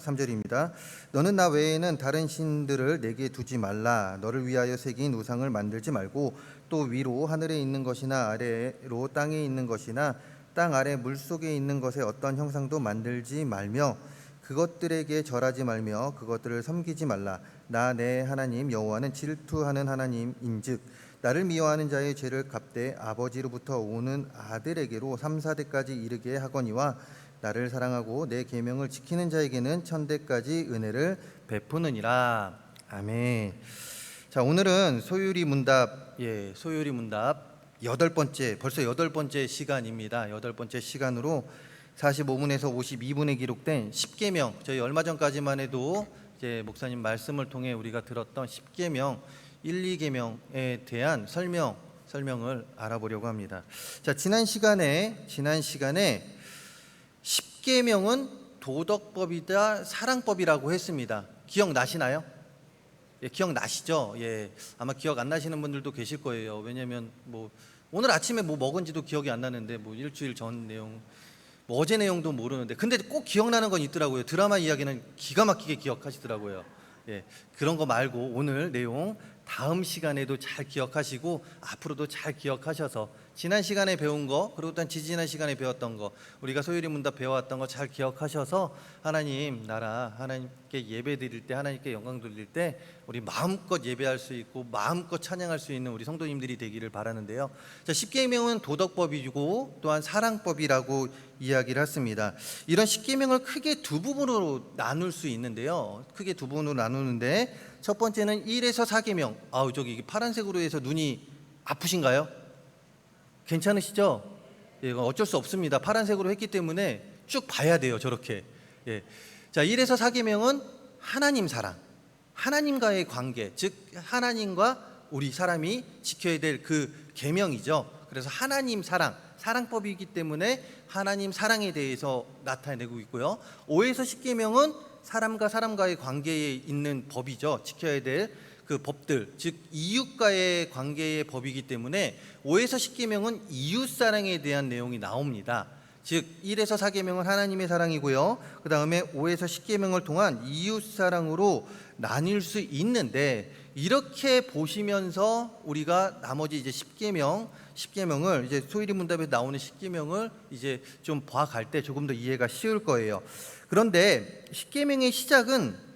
3절입니다. 너는 나 외에는 다른 신들을 내게 두지 말라. 너를 위하여 새긴 우상을 만들지 말고 또 위로 하늘에 있는 것이나 아래로 땅에 있는 것이나 땅 아래 물속에 있는 것의 어떤 형상도 만들지 말며 그것들에게 절하지 말며 그것들을 섬기지 말라. 나 내 하나님 여호와는 질투하는 하나님인즉 나를 미워하는 자의 죄를 갚되 아버지로부터 오는 아들에게로 3, 4대까지 이르게 하거니와 나를 사랑하고 내 계명을 지키는 자에게는 천대까지 은혜를 베푸느니라. 아멘. 자, 오늘은 소유리 문답, 소유리 문답 벌써 여덟 번째 시간입니다. 여덟 번째 시간으로 45분에서 52분에 기록된 10계명, 저희 얼마 전까지만 해도 이제 목사님 말씀을 통해 우리가 들었던 10계명, 1, 2계명에 대한 설명을 알아보려고 합니다. 자, 지난 시간에 10계명은 도덕법이다 사랑법이라고 했습니다. 기억나시나요? 기억나시죠? 아마 기억 안 나시는 분들도 계실 거예요. 왜냐하면 오늘 아침에 먹은지도 기억이 안 나는데 일주일 전 내용, 어제 내용도 모르는데 근데 꼭 기억나는 건 있더라고요. 드라마 이야기는 기가 막히게 기억하시더라고요. 그런 거 말고 오늘 내용 다음 시간에도 잘 기억하시고 앞으로도 잘 기억하셔서 지난 시간에 배운 거 그리고 또 지지난 시간에 배웠던 거 우리가 소유리 문답 배워왔던 거 잘 기억하셔서 하나님 나라 하나님께 예배 드릴 때 하나님께 영광 돌릴 때 우리 마음껏 예배할 수 있고 마음껏 찬양할 수 있는 우리 성도님들이 되기를 바라는데요. 자, 10계명은 도덕법이고 또한 사랑법이라고 이야기를 했습니다. 이런 10계명을 크게 두 부분으로 나눌 수 있는데요. 크게 두 부분으로 나누는데 첫 번째는 1에서 4계명. 저기 파란색으로 해서 눈이 아프신가요? 괜찮으시죠? 어쩔 수 없습니다. 파란색으로 했기 때문에 쭉 봐야 돼요. 저렇게. 자, 1에서 4계명은 하나님 사랑, 하나님과의 관계, 즉 하나님과 우리 사람이 지켜야 될 그 계명이죠. 그래서 하나님 사랑법이기 때문에 하나님 사랑에 대해서 나타내고 있고요. 5에서 10계명은 사람과 사람과의 관계에 있는 법이죠. 지켜야 될 그 법들, 즉 이웃과의 관계의 법이기 때문에 5에서 10계명은 이웃 사랑에 대한 내용이 나옵니다. 즉 1에서 4계명은 하나님의 사랑이고요. 그 다음에 5에서 10계명을 통한 이웃 사랑으로 나뉠 수 있는데 이렇게 보시면서 우리가 나머지 이제 10계명을 이제 소유리 문답에서 나오는 10계명을 이제 좀 봐갈 때 조금 더 이해가 쉬울 거예요. 그런데 10계명의 시작은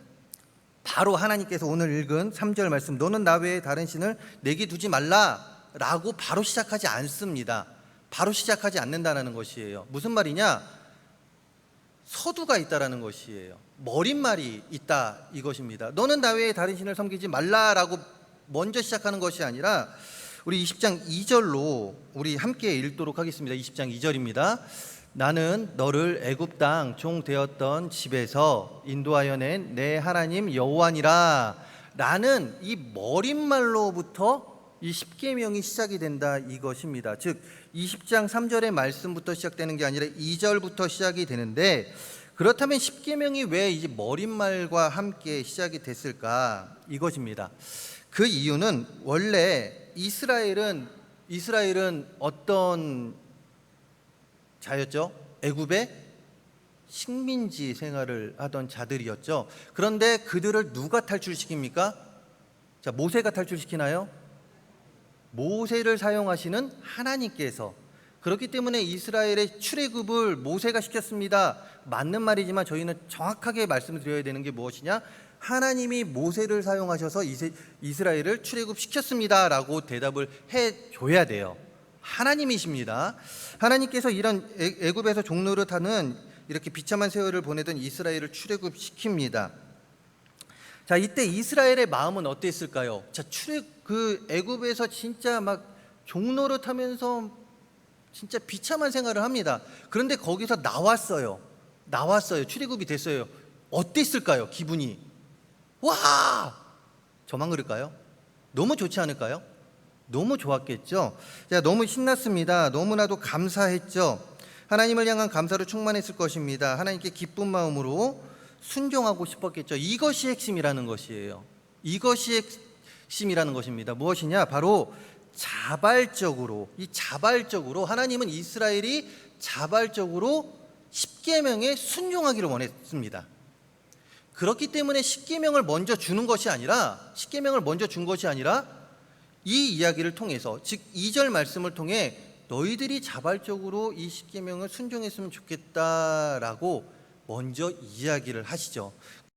바로 하나님께서 오늘 읽은 3절 말씀 너는 나 외에 다른 신을 내게 두지 말라라고 바로 시작하지 않습니다. 바로 시작하지 않는다는 것이에요. 무슨 말이냐? 서두가 있다라는 것이에요. 머릿말이 있다 이것입니다. 너는 나 외에 다른 신을 섬기지 말라라고 먼저 시작하는 것이 아니라 우리 20장 2절로 우리 함께 읽도록 하겠습니다. 20장 2절입니다. 나는 너를 애굽 땅 종 되었던 집에서 인도하여 낸 내 하나님 여호와니라. 라는 이 머릿말로부터 이 10계명이 시작이 된다 이것입니다. 즉 20장 3절의 말씀부터 시작되는 게 아니라 2절부터 시작이 되는데 그렇다면 10계명이 왜 이 머릿말과 함께 시작이 됐을까 이것입니다. 그 이유는 원래 이스라엘은 어떤 자였죠? 애굽의 식민지 생활을 하던 자들이었죠. 그런데 그들을 누가 탈출시킵니까? 자, 모세가 탈출시키나요? 모세를 사용하시는 하나님께서. 그렇기 때문에 이스라엘의 출애굽을 모세가 시켰습니다. 맞는 말이지만 저희는 정확하게 말씀드려야 되는 게 무엇이냐? 하나님이 모세를 사용하셔서 이스라엘을 출애굽시켰습니다 라고 대답을 해줘야 돼요. 하나님이십니다. 하나님께서 이런 애굽에서 종노릇하는 이렇게 비참한 세월을 보내던 이스라엘을 출애굽시킵니다. 자, 이때 이스라엘의 마음은 어땠을까요? 자, 애굽에서 진짜 막 종노릇하면서 진짜 비참한 생활을 합니다. 그런데 거기서 나왔어요. 출애굽이 됐어요. 어땠을까요? 기분이 와! 저만 그럴까요? 너무 좋지 않을까요? 너무 좋았겠죠. 자, 너무 신났습니다. 너무나도 감사했죠. 하나님을 향한 감사로 충만했을 것입니다. 하나님께 기쁜 마음으로 순종하고 싶었겠죠. 이것이 핵심이라는 것이에요. 이것이 핵심이라는 것입니다. 무엇이냐? 바로 자발적으로 하나님은 이스라엘이 자발적으로 10계명에 순종하기를 원했습니다. 그렇기 때문에 십계명을 먼저 주는 것이 아니라 이 이야기를 통해서, 즉 2절 말씀을 통해 너희들이 자발적으로 이 십계명을 순종했으면 좋겠다라고 먼저 이야기를 하시죠.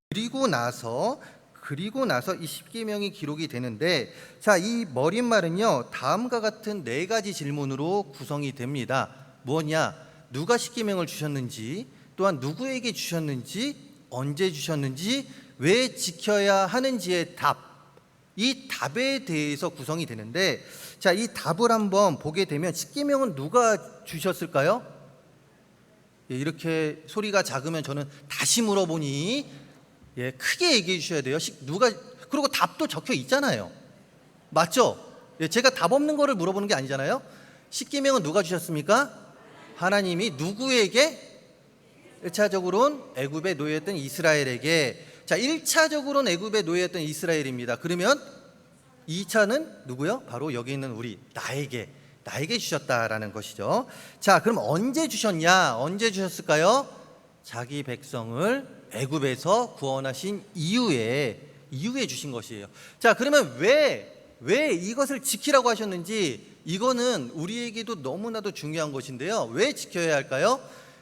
그리고 나서 이 십계명이 기록이 되는데, 자, 이 머릿말은요 다음과 같은 4가지 질문으로 구성이 됩니다. 뭐냐? 누가 십계명을 주셨는지, 또한 누구에게 주셨는지, 언제 주셨는지, 왜 지켜야 하는지의 답, 이 답에 대해서 구성이 되는데, 자, 이 답을 한번 보게 되면 십계명은 누가 주셨을까요? 예, 이렇게 소리가 작으면 저는 다시 물어보니 크게 얘기해 주셔야 돼요. 그리고 답도 적혀 있잖아요. 맞죠? 예, 제가 답 없는 거를 물어보는 게 아니잖아요. 십계명은 누가 주셨습니까? 하나님이 누구에게? 1차적으로는 애굽에 노예했던 이스라엘에게. 자, 1차적으로는 애굽에 노예했던 이스라엘입니다. 그러면 2차는 누구요? 바로 여기 있는 나에게 주셨다라는 것이죠. 자, 그럼 언제 주셨을까요? 자기 백성을 애굽에서 구원하신 이후에 주신 것이에요. 자, 그러면 왜 이것을 지키라고 하셨는지, 이거는 우리에게도 너무나도 중요한 것인데요. 왜 지켜야 할까요?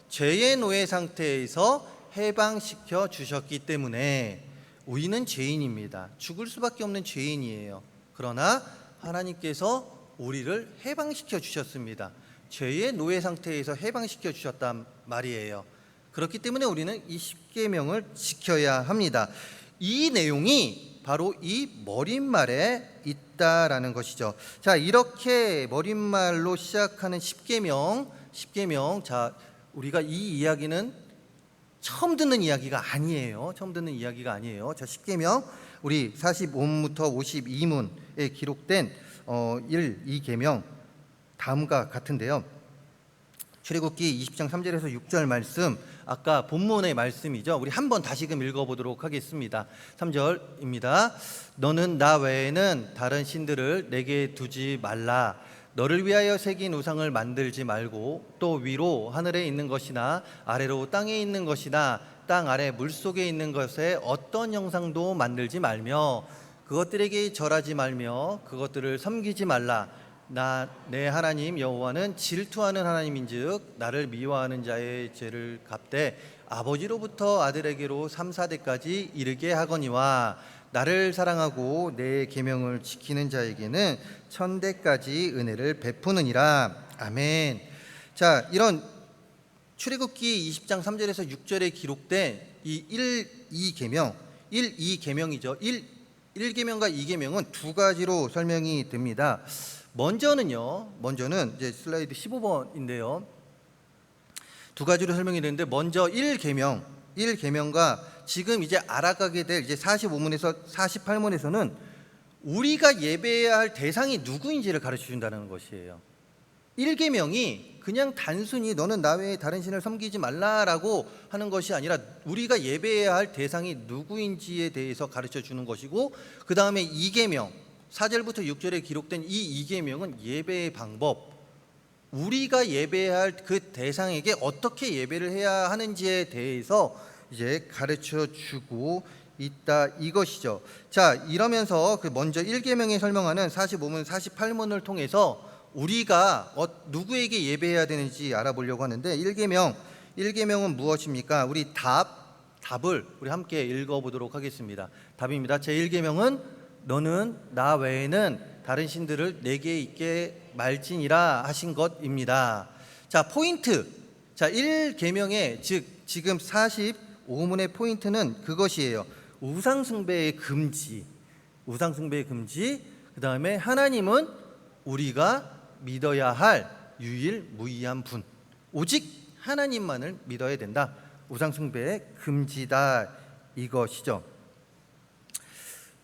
죄의 노예 상태에서 해방시켜 주셨기 때문에. 우리는 죄인입니다. 죽을 수밖에 없는 죄인이에요. 그러나 하나님께서 우리를 해방시켜 주셨습니다. 죄의 노예 상태에서 해방시켜 주셨단 말이에요. 그렇기 때문에 우리는 이 십계명을 지켜야 합니다. 이 내용이 바로 이 머릿말에 있다라는 것이죠. 자, 이렇게 머릿말로 시작하는 십계명. 자, 우리가 이 이야기는 처음 듣는 이야기가 아니에요. 자, 십계명 우리 45문부터 52문에 기록된 1, 2계명 다음과 같은데요. 출애굽기 20장 3절에서 6절 말씀, 아까 본문의 말씀이죠. 우리 한번 다시금 읽어보도록 하겠습니다. 3절입니다. 너는 나 외에는 다른 신들을 내게 두지 말라. 너를 위하여 새긴 우상을 만들지 말고, 또 위로 하늘에 있는 것이나 아래로 땅에 있는 것이나 땅 아래 물속에 있는 것에 어떤 형상도 만들지 말며 그것들에게 절하지 말며 그것들을 섬기지 말라. 내 하나님 여호와는 질투하는 하나님인즉 나를 미워하는 자의 죄를 갚되 아버지로부터 아들에게로 3, 4대까지 이르게 하거니와 나를 사랑하고 내 계명을 지키는 자에게는 1000대까지 은혜를 베푸느니라. 아멘. 자, 이런 출애굽기 20장 3절에서 6절에 기록된 이 2계명이죠. 1계명과 2계명은 두 가지로 설명이 됩니다. 먼저는 이제 슬라이드 15번인데요. 두 가지로 설명이 되는데, 먼저 1계명과 지금 이제 알아가게 될 이제 45문에서 48문에서는 우리가 예배해야 할 대상이 누구인지를 가르쳐 준다는 것이에요. 1계명이 그냥 단순히 너는 나 외에 다른 신을 섬기지 말라라고 하는 것이 아니라 우리가 예배해야 할 대상이 누구인지에 대해서 가르쳐 주는 것이고, 그 다음에 2계명 4절부터 6절에 기록된 이 2계명은 예배의 방법, 우리가 예배해야 할 그 대상에게 어떻게 예배를 해야 하는지에 대해서 이제 가르쳐 주고 있다, 이것이죠. 자, 이러면서 먼저 1계명에 설명하는 45문, 48문을 통해서 우리가 누구에게 예배해야 되는지 알아보려고 하는데, 1계명은 무엇입니까? 우리 답을 우리 함께 읽어보도록 하겠습니다. 답입니다. 제 1계명은 너는 나 외에는 다른 신들을 내게 있게 말지니라 하신 것입니다. 자, 포인트. 자, 1계명의 즉 지금 45문의 포인트는 그것이에요. 우상숭배의 금지. 그 다음에 하나님은 우리가 믿어야 할 유일무이한 분, 오직 하나님만을 믿어야 된다. 우상숭배의 금지다, 이것이죠.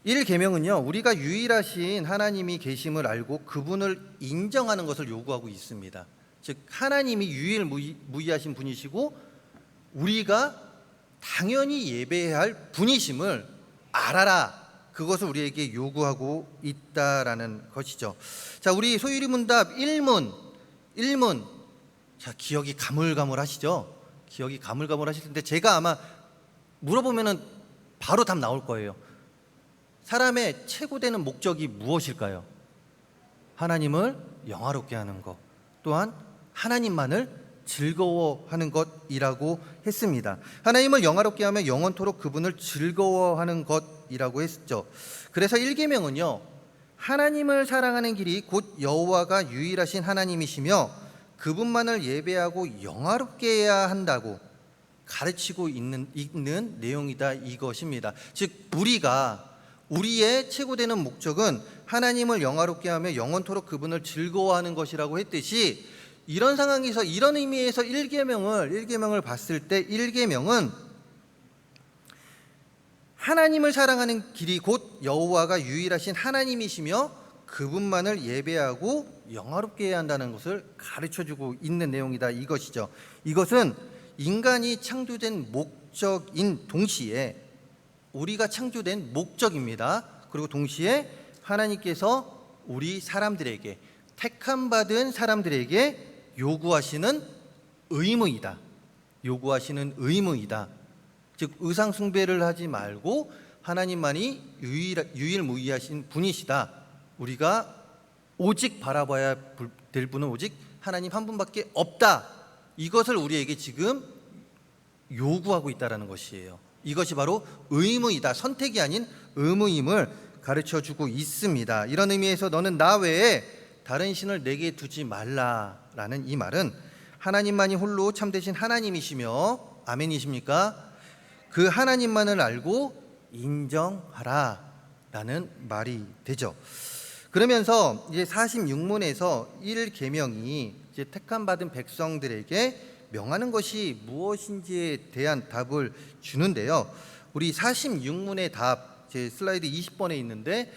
1계명은요, 우리가 유일하신 하나님이 계심을 알고 그분을 인정하는 것을 요구하고 있습니다. 즉 하나님이 유일무이하신 분이시고 우리가 당연히 예배해야 할 분이심을 알아라, 그것을 우리에게 요구하고 있다라는 것이죠. 자, 우리 소유리 문답 1문. 자, 기억이 가물가물하시죠? 기억이 가물가물하실 텐데 제가 아마 물어보면은 바로 답 나올 거예요. 사람의 최고 되는 목적이 무엇일까요? 하나님을 영화롭게 하는 것, 또한 하나님만을 즐거워하는 것이라고 했습니다. 하나님을 영화롭게 하며 영원토록 그분을 즐거워하는 것이라고 했죠. 그래서 1계명은요, 하나님을 사랑하는 길이 곧 여호와가 유일하신 하나님이시며 그분만을 예배하고 영화롭게 해야 한다고 가르치고 있는 내용이다, 이것입니다. 즉 우리의 최고되는 목적은 하나님을 영화롭게 하며 영원토록 그분을 즐거워하는 것이라고 했듯이, 이런 상황에서 이런 의미에서 1계명을 봤을 때 1계명은 하나님을 사랑하는 길이 곧 여호와가 유일하신 하나님이시며 그분만을 예배하고 영화롭게 해야 한다는 것을 가르쳐주고 있는 내용이다, 이것이죠. 이것은 인간이 창조된 목적인 동시에 우리가 창조된 목적입니다. 그리고 동시에 하나님께서 우리 사람들에게, 택함 받은 사람들에게 요구하시는 의무이다. 즉 의상 숭배를 하지 말고 하나님만이 유일무이하신 분이시다. 우리가 오직 바라봐야 될 분은 오직 하나님 한 분밖에 없다. 이것을 우리에게 지금 요구하고 있다는 것이에요. 이것이 바로 의무이다, 선택이 아닌 의무임을 가르쳐주고 있습니다. 이런 의미에서 너는 나 외에 다른 신을 내게 두지 말라라는 이 말은 하나님만이 홀로 참되신 하나님이시며, 아멘이십니까? 그 하나님만을 알고 인정하라 라는 말이 되죠. 그러면서 이제 46문에서 1계명이 이제 택함 받은 백성들에게 명하는 것이 무엇인지에 대한 답을 주는데요. 우리 46문의 답, 제 슬라이드 20번에 있는데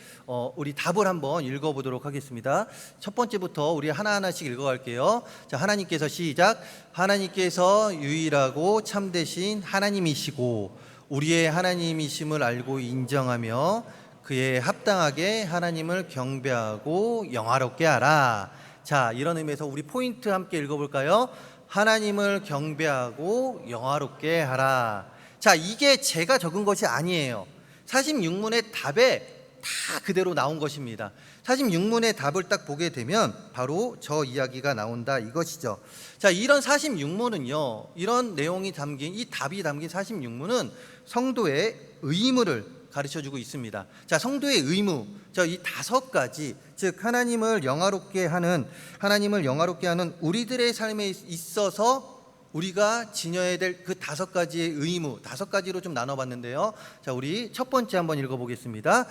우리 답을 한번 읽어보도록 하겠습니다. 첫 번째부터 우리 하나하나씩 읽어갈게요. 자, 하나님께서 시작. 하나님께서 유일하고 참되신 하나님이시고 우리의 하나님이심을 알고 인정하며 그에 합당하게 하나님을 경배하고 영화롭게 하라. 자, 이런 의미에서 우리 포인트 함께 읽어볼까요? 하나님을 경배하고 영화롭게 하라. 자, 이게 제가 적은 것이 아니에요. 46문의 답에 다 그대로 나온 것입니다. 46문의 답을 딱 보게 되면 바로 저 이야기가 나온다, 이것이죠. 자, 이런 46문은요, 이런 내용이 담긴, 이 답이 담긴 46문은 성도의 의무를 가르쳐주고 있습니다. 자, 성도의 의무, 이 5가지, 즉 하나님을 영화롭게 하는 우리들의 삶에 있어서 우리가 지녀야 될 그 5가지의 의무, 5가지로 좀 나눠봤는데요. 자, 우리 첫 번째 한번 읽어보겠습니다.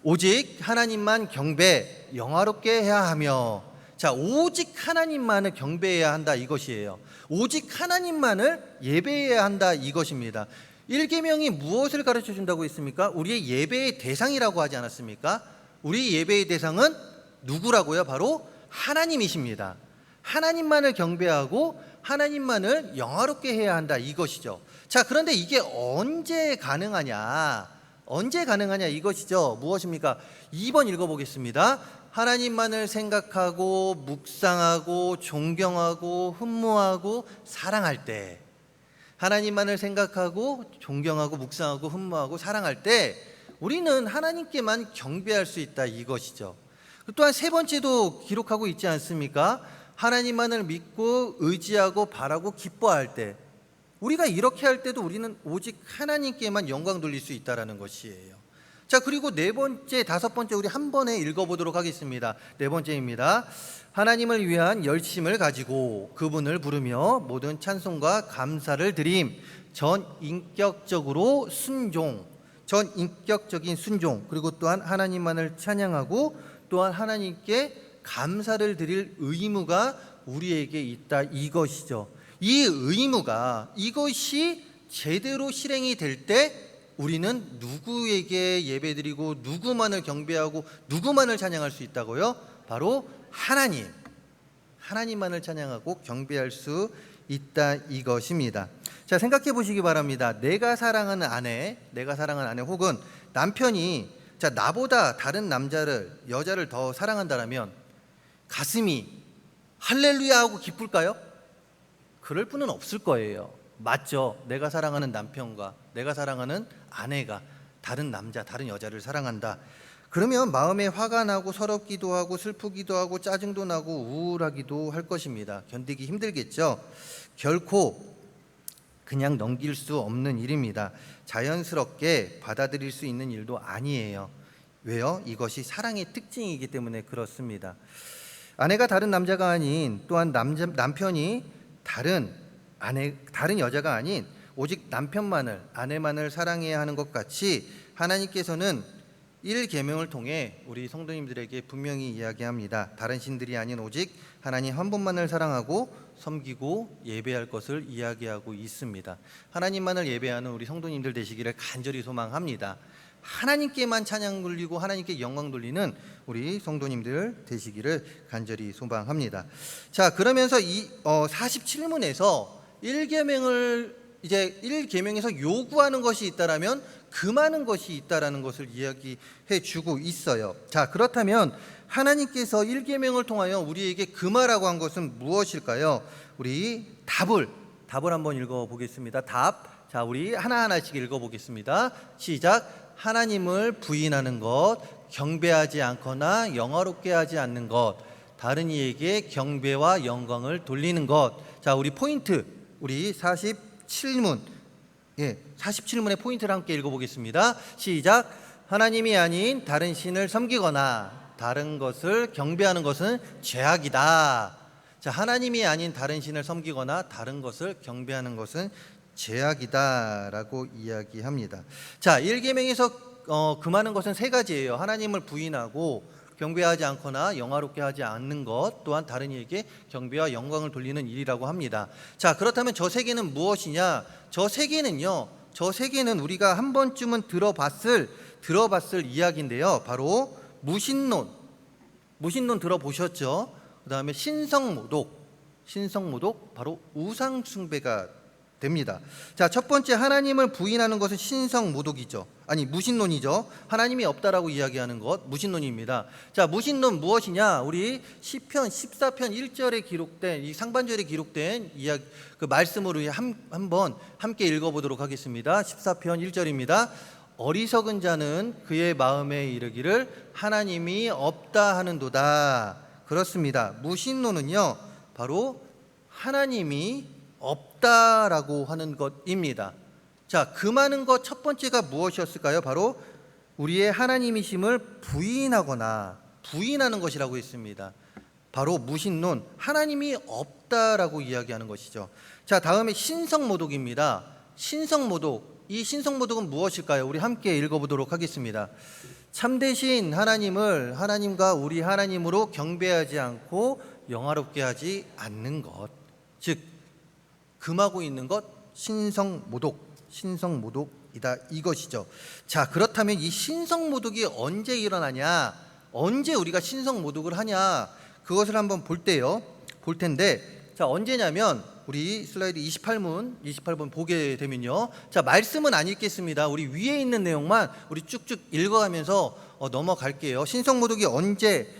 오직 하나님만 경배, 영화롭게 해야 하며. 자, 오직 하나님만을 경배해야 한다, 이것이에요. 오직 하나님만을 예배해야 한다, 이것입니다. 1계명이 무엇을 가르쳐 준다고 했습니까? 우리의 예배의 대상이라고 하지 않았습니까? 우리 예배의 대상은 누구라고요? 바로 하나님이십니다. 하나님만을 경배하고 하나님만을 영화롭게 해야 한다, 이것이죠. 자, 그런데 이게 언제 가능하냐 이것이죠. 무엇입니까? 2번 읽어보겠습니다. 하나님만을 생각하고 묵상하고 존경하고 흠모하고 사랑할 때, 하나님만을 생각하고 존경하고 묵상하고 흠모하고 사랑할 때 우리는 하나님께만 경배할 수 있다, 이것이죠. 또한 세 번째도 기록하고 있지 않습니까? 하나님만을 믿고 의지하고 바라고 기뻐할 때, 우리가 이렇게 할 때도 우리는 오직 하나님께만 영광 돌릴 수 있다는 것이에요. 자, 그리고 네 번째, 5번째 우리 한 번에 읽어보도록 하겠습니다. 네 번째입니다. 하나님을 위한 열심을 가지고 그분을 부르며 모든 찬송과 감사를 드림. 전인격적인 순종, 그리고 또한 하나님만을 찬양하고 또한 하나님께 감사를 드릴 의무가 우리에게 있다, 이것이죠. 이 의무가, 이것이 제대로 실행이 될 때 우리는 누구에게 예배드리고 누구만을 경배하고 누구만을 찬양할 수 있다고요? 바로 하나님만을 찬양하고 경배할 수 있다, 이것입니다. 자, 생각해 보시기 바랍니다. 내가 사랑하는 아내 혹은 남편이 나보다 다른 여자를 더 사랑한다면 가슴이 할렐루야 하고 기쁠까요? 그럴 분은 없을 거예요. 맞죠? 내가 사랑하는 남편과 내가 사랑하는 아내가 다른 남자, 다른 여자를 사랑한다. 그러면 마음에 화가 나고 서럽기도 하고 슬프기도 하고 짜증도 나고 우울하기도 할 것입니다. 견디기 힘들겠죠. 결코 그냥 넘길 수 없는 일입니다. 자연스럽게 받아들일 수 있는 일도 아니에요. 왜요? 이것이 사랑의 특징이기 때문에 그렇습니다. 아내가 다른 남자가 아닌, 또한 남편이 다른 여자가 아닌 오직 남편만을, 아내만을 사랑해야 하는 것 같이 하나님께서는 1계명을 통해 우리 성도님들에게 분명히 이야기합니다. 다른 신들이 아닌 오직 하나님 한 분만을 사랑하고 섬기고 예배할 것을 이야기하고 있습니다. 하나님만을 예배하는 우리 성도님들 되시기를 간절히 소망합니다. 하나님께만 찬양 돌리고 하나님께 영광 돌리는 우리 성도님들 되시기를 간절히 소망합니다. 자, 그러면서 이 47문에서 1계명에서 요구하는 것이 있다라면 금하는 것이 있다라는 것을 이야기해 주고 있어요. 자, 그렇다면 하나님께서 1계명을 통하여 우리에게 금하라고 한 것은 무엇일까요? 우리 답을 한번 읽어 보겠습니다. 답. 자, 우리 하나하나씩 읽어 보겠습니다. 시작. 하나님을 부인하는 것, 경배하지 않거나 영화롭게 하지 않는 것, 다른 이에게 경배와 영광을 돌리는 것. 자, 우리 포인트, 우리 47문, 47문의 포인트를 함께 읽어보겠습니다. 시작. 하나님이 아닌 다른 신을 섬기거나 다른 것을 경배하는 것은 죄악이다. 자, 하나님이 아닌 다른 신을 섬기거나 다른 것을 경배하는 것은 죄악이다라고 이야기합니다. 자, 1계명에서 금하는 것은 세 가지예요. 하나님을 부인하고 경배하지 않거나 영화롭게 하지 않는 것, 또한 다른 이에게 경배와 영광을 돌리는 일이라고 합니다. 자, 그렇다면 저 세 개는 무엇이냐? 저 세 개는 우리가 한 번쯤은 들어봤을 이야기인데요. 바로 무신론 들어보셨죠? 그 다음에 신성모독, 바로 우상숭배가 됩니다. 자, 첫 번째 하나님을 부인하는 것은 무신론이죠. 하나님이 없다라고 이야기하는 것 무신론입니다. 자, 무신론 무엇이냐? 우리 시편 14편 1절에 기록된 이 상반절에 기록된 이야기 그 말씀으로 한번 함께 읽어보도록 하겠습니다. 14편 1절입니다. 어리석은 자는 그의 마음에 이르기를 하나님이 없다 하는도다. 그렇습니다. 무신론은요, 바로 하나님이 없다라고 하는 것입니다. 자, 금하는 것 첫 번째가 무엇이었을까요? 바로 우리의 하나님이심을 부인하는 것이라고 했습니다. 바로 무신론, 하나님이 없다라고 이야기하는 것이죠. 자, 다음에 신성모독입니다. 이 신성모독은 무엇일까요? 우리 함께 읽어보도록 하겠습니다. 참되신 하나님과 우리 하나님으로 경배하지 않고 영화롭게 하지 않는 것, 즉 금하고 있는 것, 신성모독이다, 이것이죠. 자, 그렇다면 이 신성모독이 언제 일어나냐, 언제 우리가 신성모독을 하냐, 그것을 한번 볼 텐데, 자, 언제냐면 우리 슬라이드 28문 보게 되면요, 자, 말씀은 안 읽겠습니다. 우리 위에 있는 내용만 우리 쭉쭉 읽어가면서 넘어갈게요. 신성모독이 언제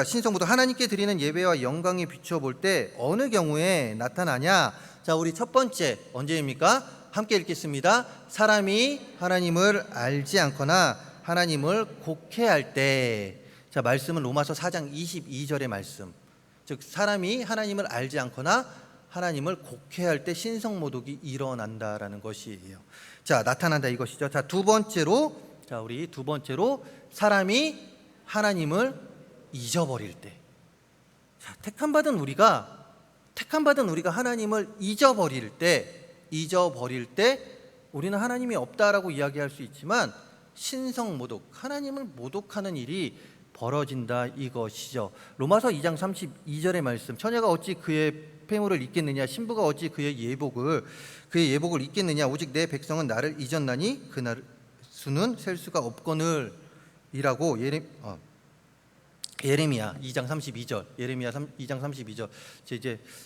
신성모독, 하나님께 드리는 예배와 영광에 비춰볼 때 어느 경우에 나타나냐? 자, 우리 첫 번째 언제입니까? 함께 읽겠습니다. 사람이 하나님을 알지 않거나 하나님을 곡해할 때. 자, 말씀은 로마서 4장 22절의 말씀. 즉, 사람이 하나님을 알지 않거나 하나님을 곡해할 때 신성모독이 일어난다라는 것이에요. 자, 나타난다 이것이죠. 자, 두 번째로 사람이 하나님을 잊어버릴 때. 자, 택함받은 우리가 하나님을 잊어버릴 때 우리는 하나님이 없다라고 이야기할 수 있지만 신성모독, 하나님을 모독하는 일이 벌어진다 이것이죠. 로마서 2장 32절의 말씀, 처녀가 어찌 그의 폐물을 잊겠느냐, 신부가 어찌 그의 예복을 잊겠느냐, 오직 내 백성은 나를 잊었나니 그날 수는 셀 수가 없거늘 이라고 예레미야 2장 32절, 예레미야 2장 32절.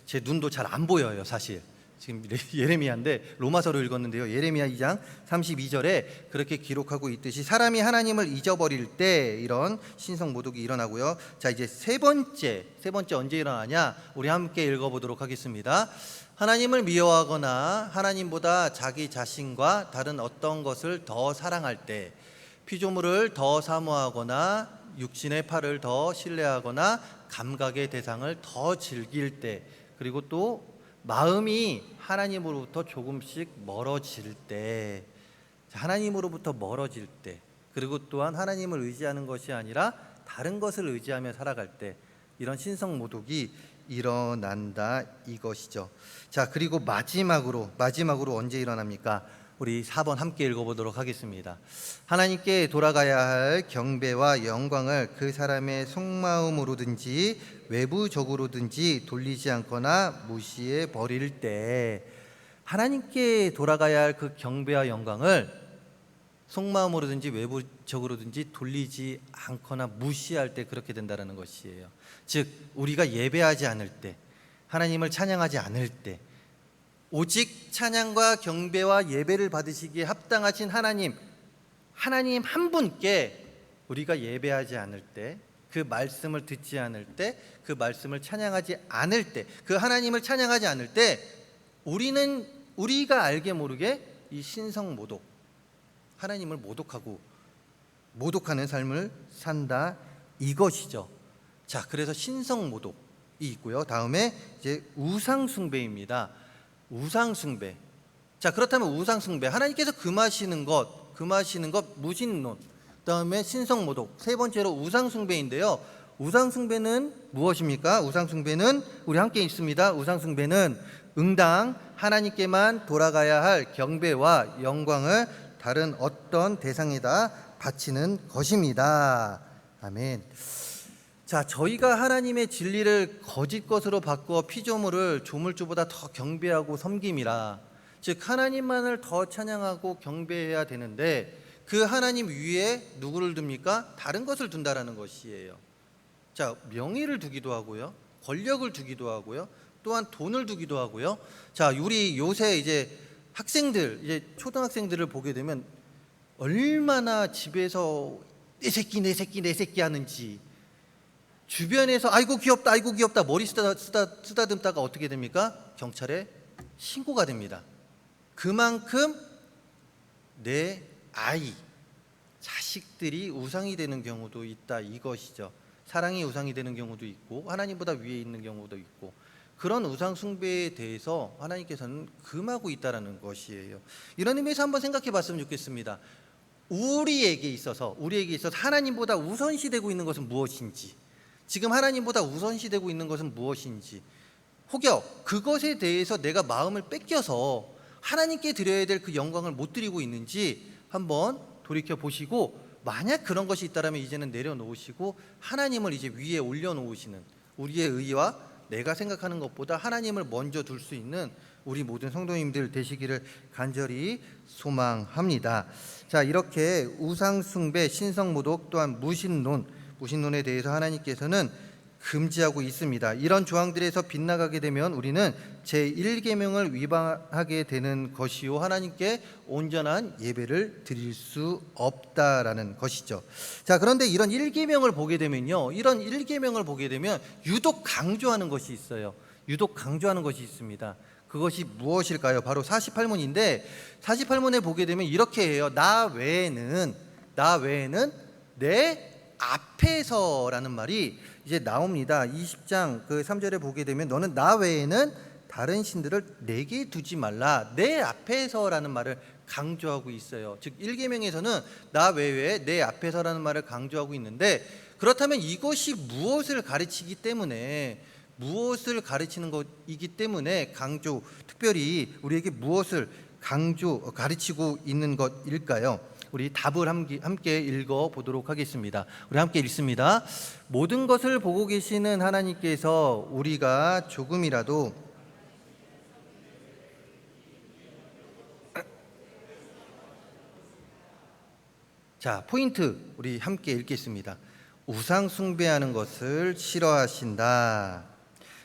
제 눈도 잘 안 보여요, 사실. 지금 예레미야인데 로마서로 읽었는데요. 예레미야 2장 32절에 그렇게 기록하고 있듯이 사람이 하나님을 잊어버릴 때 이런 신성모독이 일어나고요. 자, 이제 세 번째 언제 일어나냐? 우리 함께 읽어보도록 하겠습니다. 하나님을 미워하거나 하나님보다 자기 자신과 다른 어떤 것을 더 사랑할 때, 피조물을 더 사모하거나 육신의 팔을 더 신뢰하거나 감각의 대상을 더 즐길 때, 그리고 또 마음이 하나님으로부터 조금씩 멀어질 때, 하나님으로부터 멀어질 때, 그리고 또한 하나님을 의지하는 것이 아니라 다른 것을 의지하며 살아갈 때, 이런 신성모독이 일어난다 이것이죠. 자, 그리고 마지막으로 언제 일어납니까? 우리 4번 함께 읽어보도록 하겠습니다. 하나님께 돌아가야 할 경배와 영광을 그 사람의 속마음으로든지 외부적으로든지 돌리지 않거나 무시해 버릴 때, 하나님께 돌아가야 할 그 경배와 영광을 속마음으로든지 외부적으로든지 돌리지 않거나 무시할 때 그렇게 된다는 것이에요. 즉 우리가 예배하지 않을 때, 하나님을 찬양하지 않을 때, 오직 찬양과 경배와 예배를 받으시기에 합당하신 하나님 한 분께 우리가 예배하지 않을 때, 그 말씀을 듣지 않을 때, 그 말씀을 찬양하지 않을 때, 그 하나님을 찬양하지 않을 때, 우리가 알게 모르게 이 신성모독, 하나님을 모독하는 삶을 산다 이것이죠. 자, 그래서 신성모독이 있고요. 다음에 이제 우상숭배입니다. 우상숭배. 자, 그렇다면 우상숭배, 하나님께서 금하시는 것 무신론, 그다음에 신성모독, 세 번째로 우상숭배인데요. 우상숭배는 무엇입니까? 우상숭배는 우리 함께 있습니다. 우상숭배는 응당 하나님께만 돌아가야 할 경배와 영광을 다른 어떤 대상에다 바치는 것입니다. 아멘. 자, 저희가 하나님의 진리를 거짓 것으로 바꾸어 피조물을 조물주보다 더 경배하고 섬김이라, 즉 하나님만을 더 찬양하고 경배해야 되는데 그 하나님 위에 누구를 둡니까? 다른 것을 둔다라는 것이에요. 자, 명예를 두기도 하고요, 권력을 두기도 하고요, 또한 돈을 두기도 하고요. 자, 우리 요새 이제 학생들, 이제 초등학생들을 보게 되면 얼마나 집에서 내 새끼 하는지, 주변에서 아이고 귀엽다 머리 쓰다듬다가 어떻게 됩니까? 경찰에 신고가 됩니다. 그만큼 내 자식들이 우상이 되는 경우도 있다 이것이죠. 사랑이 우상이 되는 경우도 있고 하나님보다 위에 있는 경우도 있고, 그런 우상 숭배에 대해서 하나님께서는 금하고 있다라는 것이에요. 이런 의미에서 한번 생각해 봤으면 좋겠습니다. 우리에게 있어서 하나님보다 우선시되고 있는 것은 무엇인지, 지금 하나님보다 우선시되고 있는 것은 무엇인지, 혹여 그것에 대해서 내가 마음을 뺏겨서 하나님께 드려야 될 그 영광을 못 드리고 있는지 한번 돌이켜 보시고, 만약 그런 것이 있다면 이제는 내려놓으시고 하나님을 이제 위에 올려놓으시는, 우리의 의와 내가 생각하는 것보다 하나님을 먼저 둘 수 있는 우리 모든 성도님들 되시기를 간절히 소망합니다. 자, 이렇게 우상숭배, 신성모독, 또한 무신론에 대해서 하나님께서는 금지하고 있습니다. 이런 조항들에서 빗나가게 되면 우리는 제1계명을 위반하게 되는 것이요, 하나님께 온전한 예배를 드릴 수 없다라는 것이죠. 자, 그런데 이런 1계명을 보게 되면요, 유독 강조하는 것이 있어요. 있습니다. 그것이 무엇일까요? 바로 48문인데 48문에 보게 되면 이렇게 해요. 나 외에는 내 앞에서라는 말이 이제 나옵니다. 20장 그 3절에 보게 되면 너는 나 외에는 다른 신들을 내게 두지 말라, 내 앞에서라는 말을 강조하고 있어요. 즉 1계명에서는 나 외에 내 앞에서라는 말을 강조하고 있는데, 그렇다면 이것이 무엇을 가르치는 것이기 때문에 특별히 우리에게 무엇을 가르치고 있는 것일까요? 우리 답을 함께 읽어보도록 하겠습니다. 우리 함께 읽습니다. 모든 것을 보고 계시는 하나님께서 우리가 조금이라도 자, 포인트 우리 함께 읽겠습니다. 우상 숭배하는 것을 싫어하신다.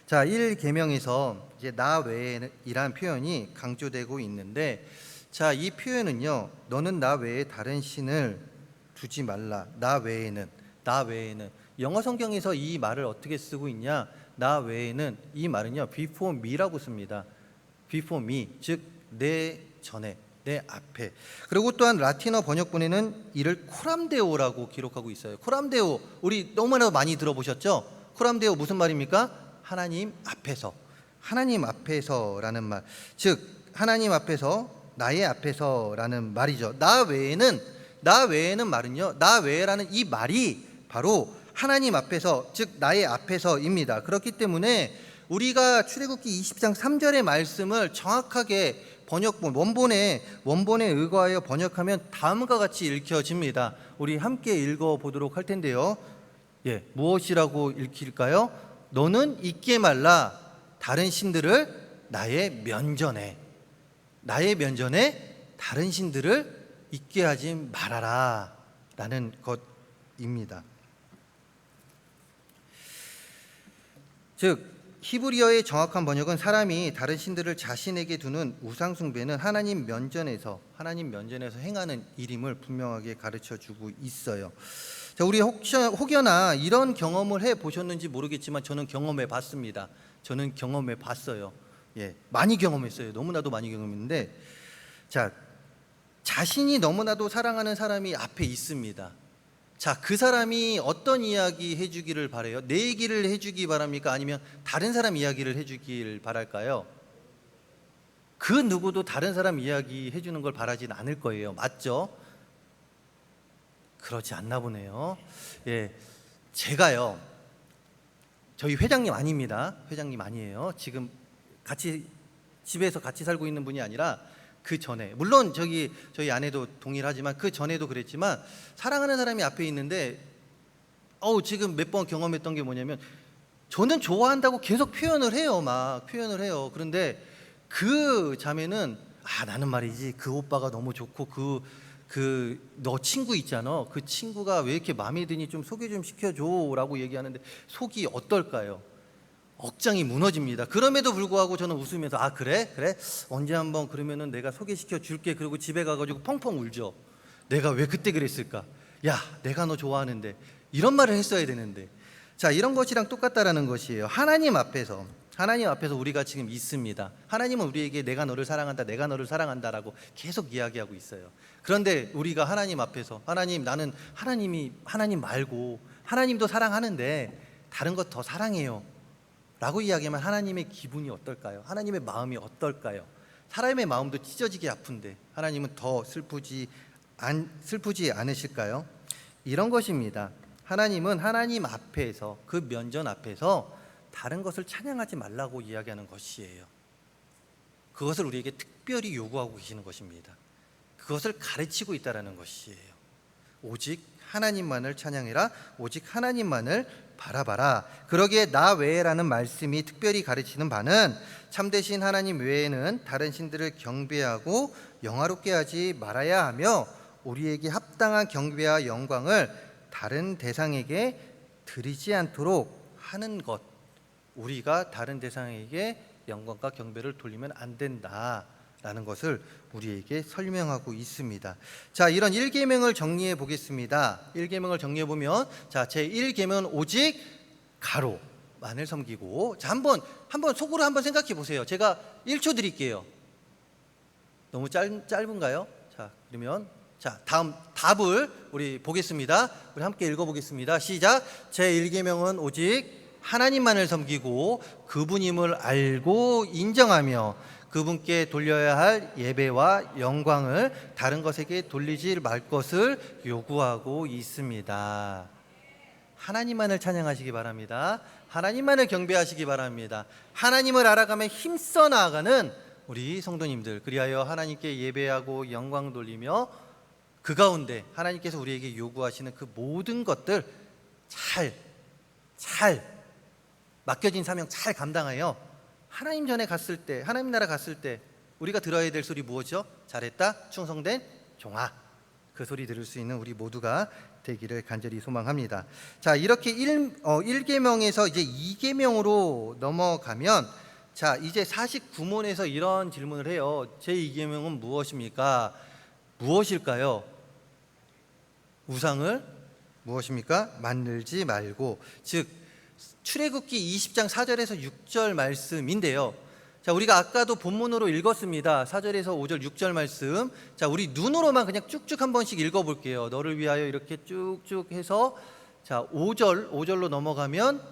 자, 1계명에서 이제 나 외에이란 표현이 강조되고 있는데, 자, 이 표현은요, 너는 나 외에 다른 신을 두지 말라. 나 외에는 영어 성경에서 이 말을 어떻게 쓰고 있냐? 나 외에는 이 말은요, before me라고 씁니다. before me, 즉 내 전에, 내 앞에. 그리고 또한 라틴어 번역본에는 이를 코람데오라고 기록하고 있어요. 코람데오 우리 너무나 많이 들어보셨죠? 코람데오 무슨 말입니까? 하나님 앞에서. 하나님 앞에서라는 말, 즉 하나님 앞에서, 나의 앞에서라는 말이죠. 나 외에는 말은요, 나 외에라는 이 말이 바로 하나님 앞에서, 즉 나의 앞에서입니다. 그렇기 때문에 우리가 출애굽기 20장 3절의 말씀을 정확하게 번역본 원본에 의거하여 번역하면 다음과 같이 읽혀집니다. 우리 함께 읽어보도록 할 텐데요. 무엇이라고 읽힐까요? 너는 잊게 말라 다른 신들을 나의 면전에 다른 신들을 잊게 하지 말아라 라는 것입니다. 즉 히브리어의 정확한 번역은 사람이 다른 신들을 자신에게 두는 우상 숭배는 하나님 면전에서 행하는 일임을 분명하게 가르쳐주고 있어요. 자, 우리 혹여나 이런 경험을 해 보셨는지 모르겠지만 저는 경험해 봤습니다. 저는 경험해 봤어요. 많이 경험했어요. 너무나도 많이 경험했는데, 자, 자신이 너무나도 사랑하는 사람이 앞에 있습니다. 자, 그 사람이 어떤 이야기 해주기를 바라요? 내 얘기를 해주기 바랍니까? 아니면 다른 사람 이야기를 해주길 바랄까요? 그 누구도 다른 사람 이야기 해주는 걸 바라진 않을 거예요. 맞죠? 그렇지 않나 보네요. 제가요, 저희 회장님 아닙니다. 회장님 아니에요. 지금 집에서 같이 살고 있는 분이 아니라 그 전에, 물론 저희 아내도 동일하지만 그 전에도 그랬지만, 사랑하는 사람이 앞에 있는데 지금 몇 번 경험했던 게 뭐냐면, 저는 좋아한다고 계속 표현을 해요. 그런데 그 자매는 나는 말이지 그 오빠가 너무 좋고 너 친구 있잖아, 그 친구가 왜 이렇게 마음에 드니 좀 소개 좀 시켜줘 라고 얘기하는데 속이 어떨까요? 억장이 무너집니다. 그럼에도 불구하고 저는 웃으면서 그래? 언제 한번 그러면은 내가 소개시켜 줄게. 그리고 집에 가가지고 펑펑 울죠. 내가 왜 그때 그랬을까? 야, 내가 너 좋아하는데, 이런 말을 했어야 되는데. 자, 이런 것이랑 똑같다라는 것이에요. 하나님 앞에서 우리가 지금 있습니다. 하나님은 우리에게 내가 너를 사랑한다라고 계속 이야기하고 있어요. 그런데 우리가 하나님 앞에서, 나는 하나님 말고 하나님도 사랑하는데 다른 것 더 사랑해요 라고 이야기하면 하나님의 기분이 어떨까요? 하나님의 마음이 어떨까요? 사람의 마음도 찢어지게 아픈데 하나님은 더 슬프지 않으실까요? 이런 것입니다. 하나님은 하나님 앞에서, 그 면전 앞에서 다른 것을 찬양하지 말라고 이야기하는 것이에요. 그것을 우리에게 특별히 요구하고 계시는 것입니다. 그것을 가르치고 있다는 것이에요. 오직 하나님만을 찬양해라, 오직 하나님만을 바라봐라. 그러기에 나 외에라는 말씀이 특별히 가르치는 바는 참되신 하나님 외에는 다른 신들을 경배하고 영화롭게 하지 말아야 하며, 우리에게 합당한 경배와 영광을 다른 대상에게 드리지 않도록 하는 것. 우리가 다른 대상에게 영광과 경배를 돌리면 안 된다라는 것을 우리에게 설명하고 있습니다. 자, 이런 1계명을 정리해 보겠습니다. 1계명을 정리해 보면, 자, 제 1계명은 오직 가로만을 섬기고. 자, 한번 속으로 한번 생각해 보세요. 제가 1초 드릴게요. 너무 짧은가요? 자, 그러면 다음 답을 우리 보겠습니다. 우리 함께 읽어보겠습니다. 시작. 제 1계명은 오직 하나님만을 섬기고 그분임을 알고 인정하며 그분께 돌려야 할 예배와 영광을 다른 것에게 돌리지 말 것을 요구하고 있습니다. 하나님만을 찬양하시기 바랍니다. 하나님만을 경배하시기 바랍니다. 하나님을 알아가며 힘써 나아가는 우리 성도님들, 그리하여 하나님께 예배하고 영광 돌리며 그 가운데 하나님께서 우리에게 요구하시는 그 모든 것들 잘 맡겨진 사명 잘 감당하여 하나님 전에 갔을 때, 하나님 나라 갔을 때 우리가 들어야 될 소리 무엇이죠? 잘했다, 충성된 종아. 그 소리 들을 수 있는 우리 모두가 되기를 간절히 소망합니다. 자, 이렇게 1계명에서 이제 2계명으로 넘어가면, 자, 이제 49문에서 이런 질문을 해요. 제 2계명은 무엇입니까? 무엇일까요? 우상을 무엇입니까? 만들지 말고. 즉 출애굽기 20장 4절에서 6절 말씀인데요. 자, 우리가 아까도 본문으로 읽었습니다. 4절에서 5절, 6절 말씀. 자, 우리 눈으로만 그냥 쭉쭉 한 번씩 읽어볼게요. 너를 위하여 이렇게 쭉쭉 해서 자, 5절로 넘어가면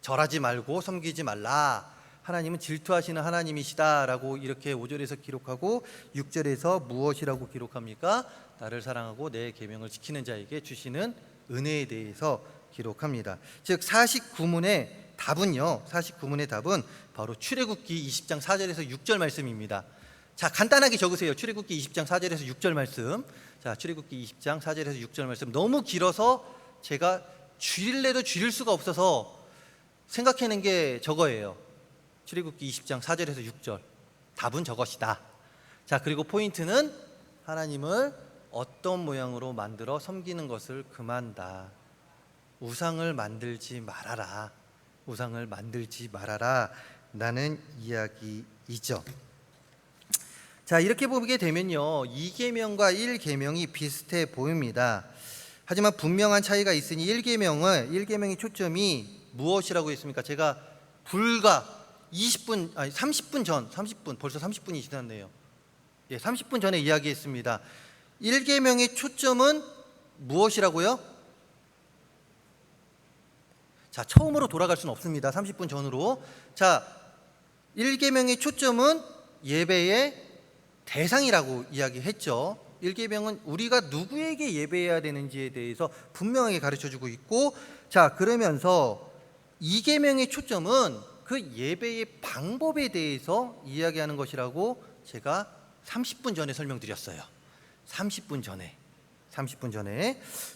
절하지 말고 섬기지 말라. 하나님은 질투하시는 하나님이시다라고 이렇게 5절에서 기록하고 6절에서 무엇이라고 기록합니까? 나를 사랑하고 내 계명을 지키는 자에게 주시는 은혜에 대해서 기록합니다. 즉 49문의 답은 바로 출애굽기 20장 4절에서 6절 말씀입니다. 자, 간단하게 적으세요. 출애굽기 20장 4절에서 6절 말씀. 자, 출애굽기 20장 4절에서 6절 말씀. 너무 길어서 제가 줄일래도 줄일 수가 없어서 생각해낸 게 저거예요. 출애굽기 20장 4절에서 6절. 답은 저것이다. 자, 그리고 포인트는 하나님을 어떤 모양으로 만들어 섬기는 것을 금한다. 우상을 만들지 말아라. 우상을 만들지 말아라. 라는 이야기이죠. 자, 이렇게 보게 되면요, 2계명과 1계명이 비슷해 보입니다. 하지만 분명한 차이가 있으니 1계명의 초점이 무엇이라고 했습니까? 제가 불과 30분 벌써 30분이 지났네요. 예, 30분 전에 이야기했습니다. 1계명의 초점은 무엇이라고요? 자, 처음으로 돌아갈 수는 없습니다. 30분 전으로. 자, 1계명의 초점은 예배의 대상이라고 이야기했죠. 1계명은 우리가 누구에게 예배해야 되는지에 대해서 분명하게 가르쳐주고 있고, 자, 그러면서 2계명의 초점은 그 예배의 방법에 대해서 이야기하는 것이라고 제가 30분 전에 설명드렸어요. 30분 전에.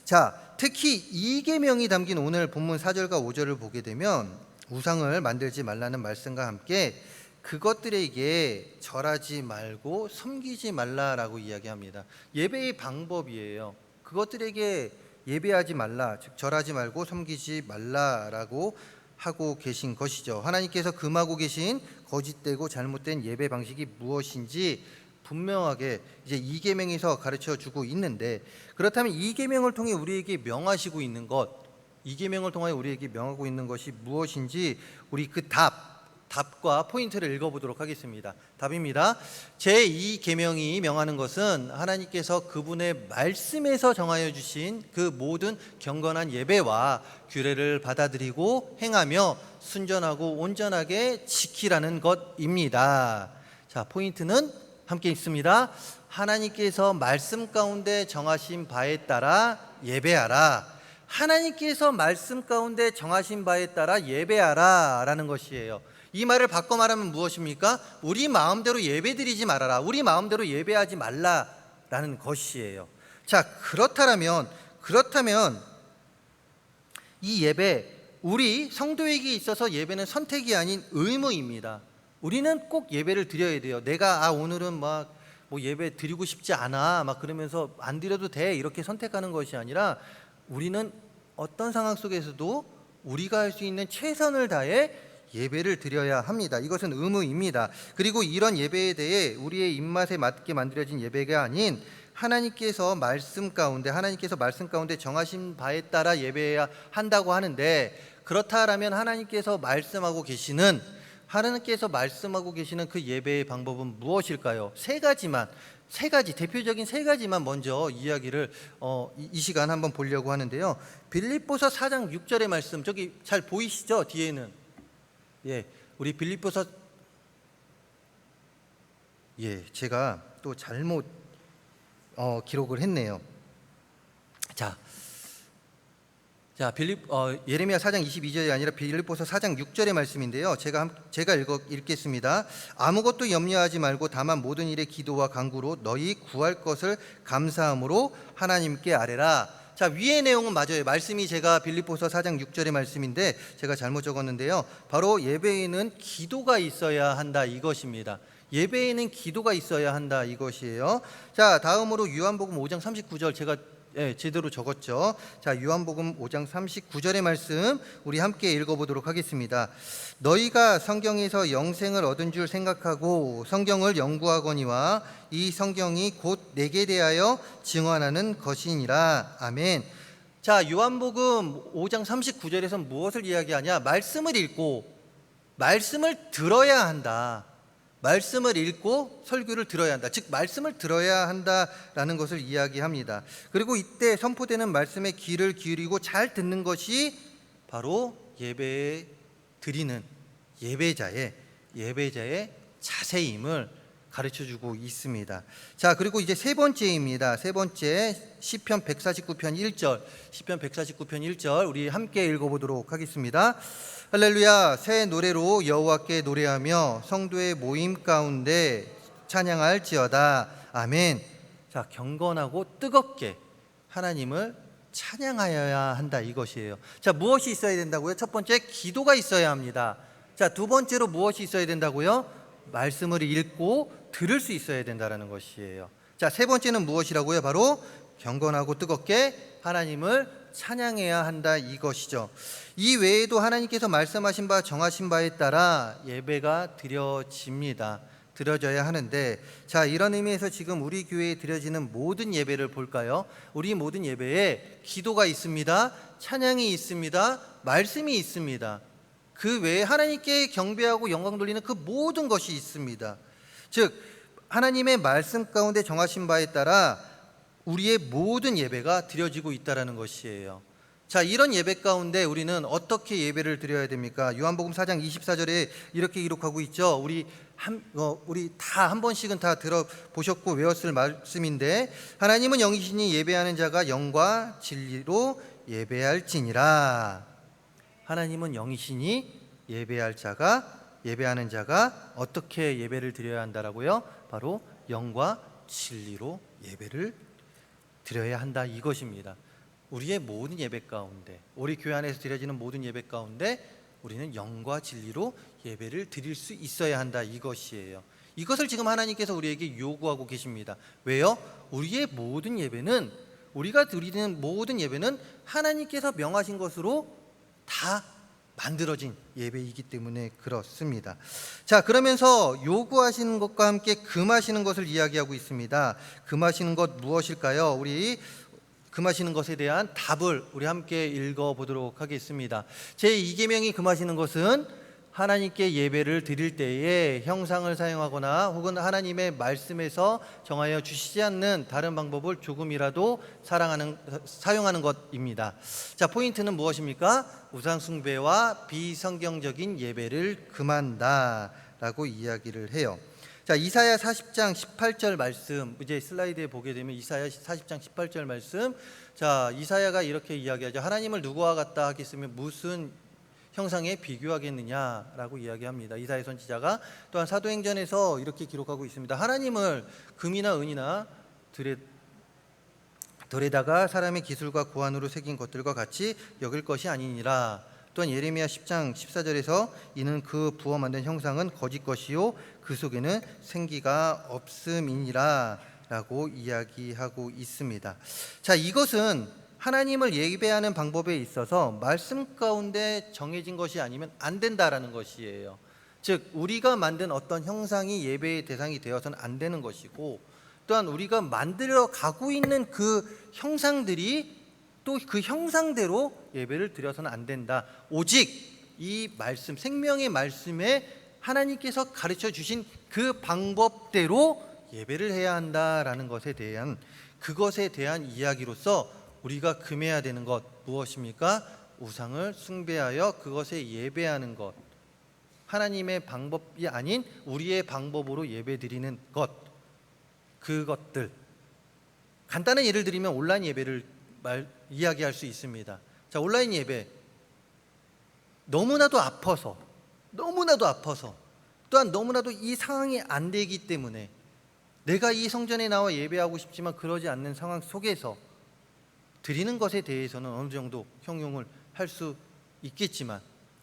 자, 특히 2계명이 담긴 오늘 본문 4절과 5절을 보게 되면 우상을 만들지 말라는 말씀과 함께 그것들에게 절하지 말고 섬기지 말라라고 이야기합니다. 예배의 방법이에요. 그것들에게 예배하지 말라, 즉 절하지 말고 섬기지 말라라고 하고 계신 것이죠. 하나님께서 금하고 계신 거짓되고 잘못된 예배 방식이 무엇인지 분명하게 이제 2계명에서 가르쳐 주고 있는데, 그렇다면 2계명을 통해 우리에게 명하시고 있는 것, 2계명을 통해 우리에게 명하고 있는 것이 무엇인지 우리 그 답과 포인트를 읽어보도록 하겠습니다. 답입니다. 제2계명이 명하는 것은 하나님께서 그분의 말씀에서 정하여 주신 그 모든 경건한 예배와 규례를 받아들이고 행하며 순전하고 온전하게 지키라는 것입니다. 자, 포인트는 함께 읽습니다. 하나님께서 말씀 가운데 정하신 바에 따라 예배하라. 하나님께서 말씀 가운데 정하신 바에 따라 예배하라 라는 것이에요. 이 말을 바꿔 말하면 무엇입니까? 우리 마음대로 예배드리지 말아라. 우리 마음대로 예배하지 말라라는 것이에요. 자, 그렇다면 이 예배, 우리 성도에게 있어서 예배는 선택이 아닌 의무입니다. 우리는 꼭 예배를 드려야 돼요. 내가 오늘은 뭐 예배 드리고 싶지 않아 막 그러면서 안 드려도 돼 이렇게 선택하는 것이 아니라 우리는 어떤 상황 속에서도 우리가 할 수 있는 최선을 다해 예배를 드려야 합니다. 이것은 의무입니다. 그리고 이런 예배에 대해 우리의 입맛에 맞게 만들어진 예배가 아닌 하나님께서 말씀 가운데 정하신 바에 따라 예배해야 한다고 하는데, 그렇다라면 하나님께서 말씀하고 계시는 그 예배의 방법은 무엇일까요? 대표적인 세 가지만 먼저 이야기를 이 시간 한번 보려고 하는데요. 빌립보서 4장 6절의 말씀, 저기 잘 보이시죠? 뒤에는. 예, 우리 빌립보서, 예, 제가 또 잘못 기록을 했네요. 자, 예레미야 4장 22절이 아니라 빌립보서 4장 6절의 말씀인데요. 제가 읽겠습니다. 아무것도 염려하지 말고 다만 모든 일에 기도와 간구로 너희 구할 것을 감사함으로 하나님께 아뢰라. 자, 위의 내용은 맞아요. 말씀이 제가 빌립보서 4장 6절의 말씀인데 제가 잘못 적었는데요. 바로 예배에는 기도가 있어야 한다 이것입니다. 예배에는 기도가 있어야 한다 이것이에요. 자, 다음으로 요한복음 5장 39절 제가 제대로 적었죠. 자, 요한복음 5장 39절의 말씀 우리 함께 읽어보도록 하겠습니다. 너희가 성경에서 영생을 얻은 줄 생각하고 성경을 연구하거니와 이 성경이 곧 내게 대하여 증언하는 것이니라. 아멘. 자, 요한복음 5장 39절에서 무엇을 이야기하냐? 말씀을 읽고 말씀을 들어야 한다. 말씀을 읽고 설교를 들어야 한다. 즉 말씀을 들어야 한다라는 것을 이야기합니다. 그리고 이때 선포되는 말씀에 귀를 기울이고 잘 듣는 것이 바로 예배에 드리는 예배자의 자세임을 가르쳐주고 있습니다. 자, 그리고 이제 세 번째입니다. 세 번째, 시편 149편 1절, 시편 149편 1절 우리 함께 읽어보도록 하겠습니다. 할렐루야, 새 노래로 여호와께 노래하며 성도의 모임 가운데 찬양할지어다. 아멘. 자, 경건하고 뜨겁게 하나님을 찬양하여야 한다, 이것이에요. 자, 무엇이 있어야 된다고요? 첫 번째, 기도가 있어야 합니다. 자, 두 번째로 무엇이 있어야 된다고요? 말씀을 읽고 들을 수 있어야 된다는 것이에요. 자, 세 번째는 무엇이라고요? 바로 경건하고 뜨겁게 하나님을 찬양해야 한다, 이것이죠. 이 외에도 하나님께서 말씀하신 바 정하신 바에 따라 예배가 드려져야 하는데, 자, 이런 의미에서 지금 우리 교회에 드려지는 모든 예배를 볼까요? 우리 모든 예배에 기도가 있습니다. 찬양이 있습니다. 말씀이 있습니다. 그 외에 하나님께 경배하고 영광 돌리는 그 모든 것이 있습니다. 즉 하나님의 말씀 가운데 정하신 바에 따라 우리의 모든 예배가 드려지고 있다는 것이에요. 자, 이런 예배 가운데 우리는 어떻게 예배를 드려야 됩니까? 요한복음 4장 24절에 이렇게 기록하고 있죠. 우리 다 한 번씩은 다 들어보셨고 외웠을 말씀인데, 하나님은 영이시니 예배하는 자가 영과 진리로 예배할지니라. 하나님은 영이시니 예배하는 자가 어떻게 예배를 드려야 한다라고요? 바로 영과 진리로 예배를 드려야 한다, 이것입니다. 우리의 모든 예배 가운데, 우리 교회 안에서 드려지는 모든 예배 가운데 우리는 영과 진리로 예배를 드릴 수 있어야 한다, 이것이에요. 이것을 지금 하나님께서 우리에게 요구하고 계십니다. 왜요? 우리가 드리는 모든 예배는 하나님께서 명하신 것으로 다 만들어진 예배이기 때문에 그렇습니다. 자, 그러면서 요구하시는 것과 함께 금하시는 것을 이야기하고 있습니다. 금하시는 것 무엇일까요? 우리 금하시는 것에 대한 답을 우리 함께 읽어보도록 하겠습니다. 제2계명이 금하시는 것은 하나님께 예배를 드릴 때에 형상을 사용하거나 혹은 하나님의 말씀에서 정하여 주시지 않는 다른 방법을 조금이라도 사용하는 것입니다. 자, 포인트는 무엇입니까? 우상 숭배와 비성경적인 예배를 금한다라고 이야기를 해요. 자, 이사야 40장 18절 말씀, 이제 슬라이드에 보게 되면 이사야 40장 18절 말씀. 자, 이사야가 이렇게 이야기하죠. 하나님을 누구와 같다 하겠으면 무슨 형상에 비교하겠느냐라고 이야기합니다. 이사야 선지자가 또한 사도행전에서 이렇게 기록하고 있습니다. 하나님을 금이나 은이나 돌에다가 사람의 기술과 고안으로 새긴 것들과 같이 여길 것이 아니니라. 또한 예레미야 10장 14절에서 이는 그 부어 만든 형상은 거짓 것이요 그 속에는 생기가 없음이니라 라고 이야기하고 있습니다. 자, 이것은 하나님을 예배하는 방법에 있어서 말씀 가운데 정해진 것이 아니면 안 된다라는 것이에요. 즉 우리가 만든 어떤 형상이 예배의 대상이 되어서는 안 되는 것이고, 또한 우리가 만들어 가고 있는 그 형상들이 또 그 형상대로 예배를 드려서는 안 된다. 오직 이 말씀, 생명의 말씀에 하나님께서 가르쳐 주신 그 방법대로 예배를 해야 한다라는 것에 대한 이야기로서 우리가 금해야 되는 것 무엇입니까? 우상을 숭배하여 그것에 예배하는 것, 하나님의 방법이 아닌 우리의 방법으로 예배드리는 것, 그것들. 간단한 예를 들면 온라인 예배를 이야기할 수 있습니다. 자, 온라인 예배 너무나도 아파서 또한 너무나도 이 상황이 안 되기 때문에 내가 이 성전에 나와 예배하고 싶지만 그러지 않는 상황 속에서 드리는 것에 대해서는 어느 정도 형용을 할 수 있겠지만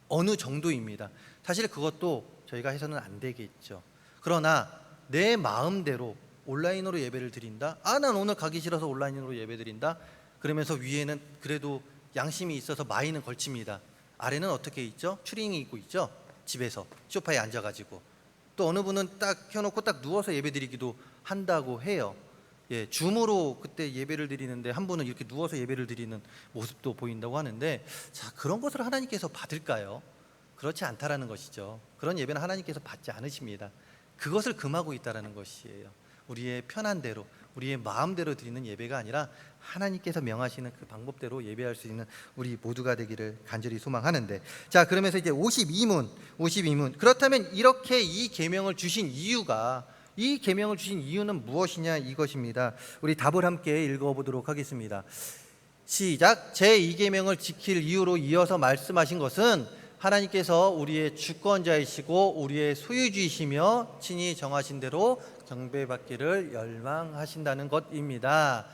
어느 정도입니다. 사실 그것도 저희가 해서는 안 되겠죠. 그러나 내 마음대로 온라인으로 예배를 드린다. 난 오늘 가기 싫어서 온라인으로 예배 드린다. 그러면서 위에는 그래도 양심이 있어서 마이는 걸칩니다. 아래는 어떻게 있죠? 추링이 있고 있죠. 집에서 소파에 앉아가지고. 또 어느 분은 딱 켜놓고 딱 누워서 예배 드리기도 한다고 해요. 줌으로 그때 예배를 드리는데 한 분은 이렇게 누워서 예배를 드리는 모습도 보인다고 하는데, 자, 그런 것을 하나님께서 받을까요? 그렇지 않다라는 것이죠. 그런 예배는 하나님께서 받지 않으십니다. 그것을 금하고 있다라는 것이에요. 우리의 편한 대로, 우리의 마음대로 드리는 예배가 아니라 하나님께서 명하시는 그 방법대로 예배할 수 있는 우리 모두가 되기를 간절히 소망하는데, 자, 그러면서 이제 52문. 그렇다면 이렇게 이 계명을 주신 이유는 무엇이냐, 이것입니다. 우리 답을 함께 읽어보도록 하겠습니다. 시작. 제2계명을 지킬 이유로 이어서 말씀하신 것은 하나님께서 우리의 주권자이시고 우리의 소유주이시며 친히 정하신 대로 경배받기를 열망하신다는 것입니다.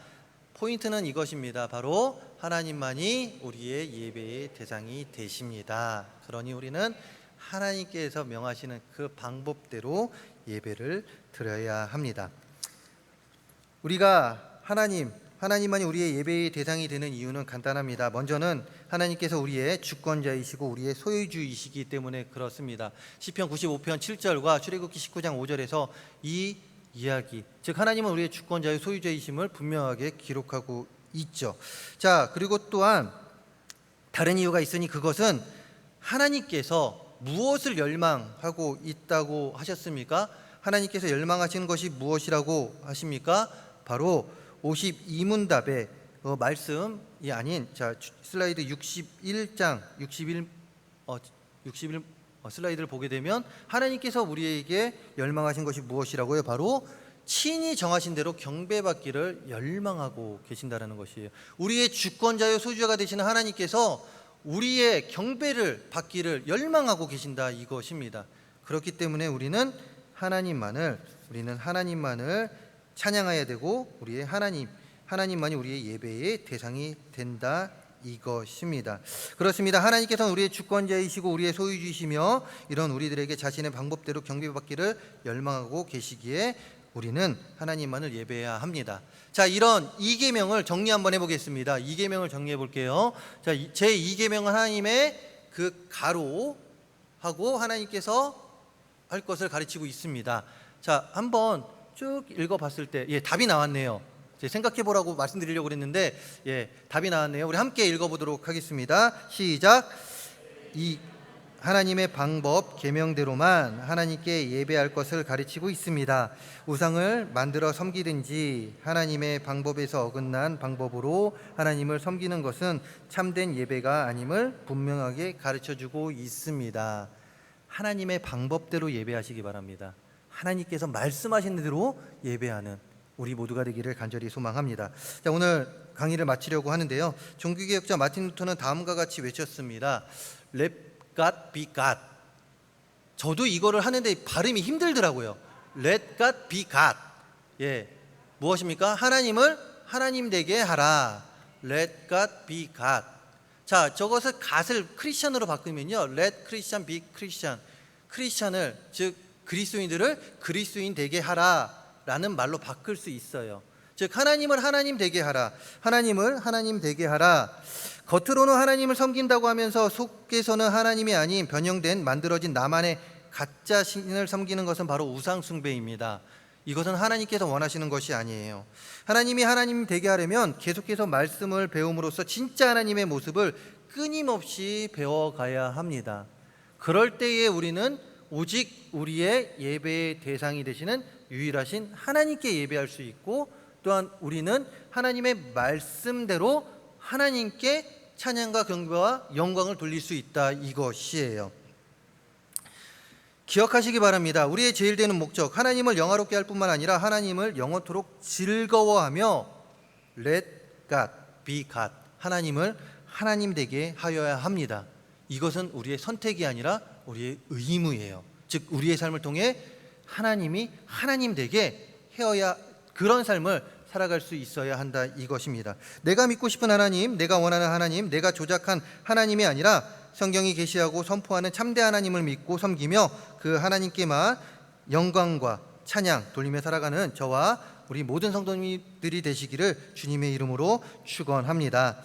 포인트는 이것입니다. 바로 하나님만이 우리의 예배의 대상이 되십니다. 그러니 우리는 하나님께서 명하시는 그 방법대로 예배를 드려야 합니다. 우리가 하나님만이 우리의 예배의 대상이 되는 이유는 간단합니다. 먼저는 하나님께서 우리의 주권자이시고 우리의 소유주이시기 때문에 그렇습니다. 시편 95편 7절과 출애굽기 19장 5절에서 이 이야기, 즉 하나님은 우리의 주권자의 소유자이심을 분명하게 기록하고 있죠. 자, 그리고 또한 다른 이유가 있으니 그것은 하나님께서 무엇을 열망하고 있다고 하셨습니까? 하나님께서 열망하시는 것이 무엇이라고 하십니까? 바로 52문답의 말씀이 아닌, 자, 슬라이드 61장 61 슬라이드를 보게 되면 하나님께서 우리에게 열망하신 것이 무엇이라고요? 바로 친히 정하신 대로 경배받기를 열망하고 계신다라는 것이에요. 우리의 주권자요 소유자가 되시는 하나님께서 우리의 경배를 받기를 열망하고 계신다, 이것입니다. 그렇기 때문에 우리는 하나님만을 찬양해야 되고 우리의 하나님만이 우리의 예배의 대상이 된다, 이것입니다. 그렇습니다. 하나님께서는 우리의 주권자이시고 우리의 소유주이시며 이런 우리들에게 자신의 방법대로 경배받기를 열망하고 계시기에 우리는 하나님만을 예배해야 합니다. 자, 이런 2계명을 정리 한번 해보겠습니다. 2계명을 정리해 볼게요. 자, 제 2계명은 하나님의 그 가로하고 하나님께서 할 것을 가르치고 있습니다. 자, 한번 쭉 읽어봤을 때, 답이 나왔네요. 생각해 보라고 말씀드리려고 그랬는데, 답이 나왔네요. 우리 함께 읽어보도록 하겠습니다. 시작. 이 하나님의 방법 계명대로만 하나님께 예배할 것을 가르치고 있습니다. 우상을 만들어 섬기든지 하나님의 방법에서 어긋난 방법으로 하나님을 섬기는 것은 참된 예배가 아님을 분명하게 가르쳐주고 있습니다. 하나님의 방법대로 예배하시기 바랍니다. 하나님께서 말씀하신 대로 예배하는 우리 모두가 되기를 간절히 소망합니다. 자, 오늘 강의를 마치려고 하는데요. 종교개혁자 마틴 루터는 다음과 같이 외쳤습니다. Let God be God. 저도 이거를 하는데 발음이 힘들더라고요. Let God be God. 무엇입니까? 하나님을 하나님 되게 하라. Let God be God. 자, 저것을 God을 크리스천으로 바꾸면요, Let Christian be Christian. 크리스천을, 즉 그리스도인들을 그리스도인 되게 하라라는 말로 바꿀 수 있어요. 즉 하나님을 하나님 되게 하라. 하나님을 하나님 되게 하라. 겉으로는 하나님을 섬긴다고 하면서 속에서는 하나님이 아닌 변형된 만들어진 나만의 가짜 신을 섬기는 것은 바로 우상 숭배입니다. 이것은 하나님께서 원하시는 것이 아니에요. 하나님이 하나님 되게 하려면 계속해서 말씀을 배움으로써 진짜 하나님의 모습을 끊임없이 배워가야 합니다. 그럴 때에 우리는 오직 우리의 예배의 대상이 되시는 유일하신 하나님께 예배할 수 있고, 또한 우리는 하나님의 말씀대로 하나님께 찬양과 경배와 영광을 돌릴 수 있다, 이것이에요. 기억하시기 바랍니다. 우리의 제일 되는 목적, 하나님을 영화롭게 할 뿐만 아니라 하나님을 영원토록 즐거워하며 Let God be God, 하나님을 하나님 되게 하여야 합니다. 이것은 우리의 선택이 아니라 우리의 의무예요. 즉 우리의 삶을 통해 하나님이 하나님 되게 해야, 그런 삶을 살아갈 수 있어야 한다, 이것입니다. 내가 믿고 싶은 하나님, 내가 원하는 하나님, 내가 조작한 하나님이 아니라 성경이 계시하고 선포하는 참대 하나님을 믿고 섬기며 그 하나님께만 영광과 찬양 돌리며 살아가는 저와 우리 모든 성도님들이 되시기를 주님의 이름으로 축원합니다.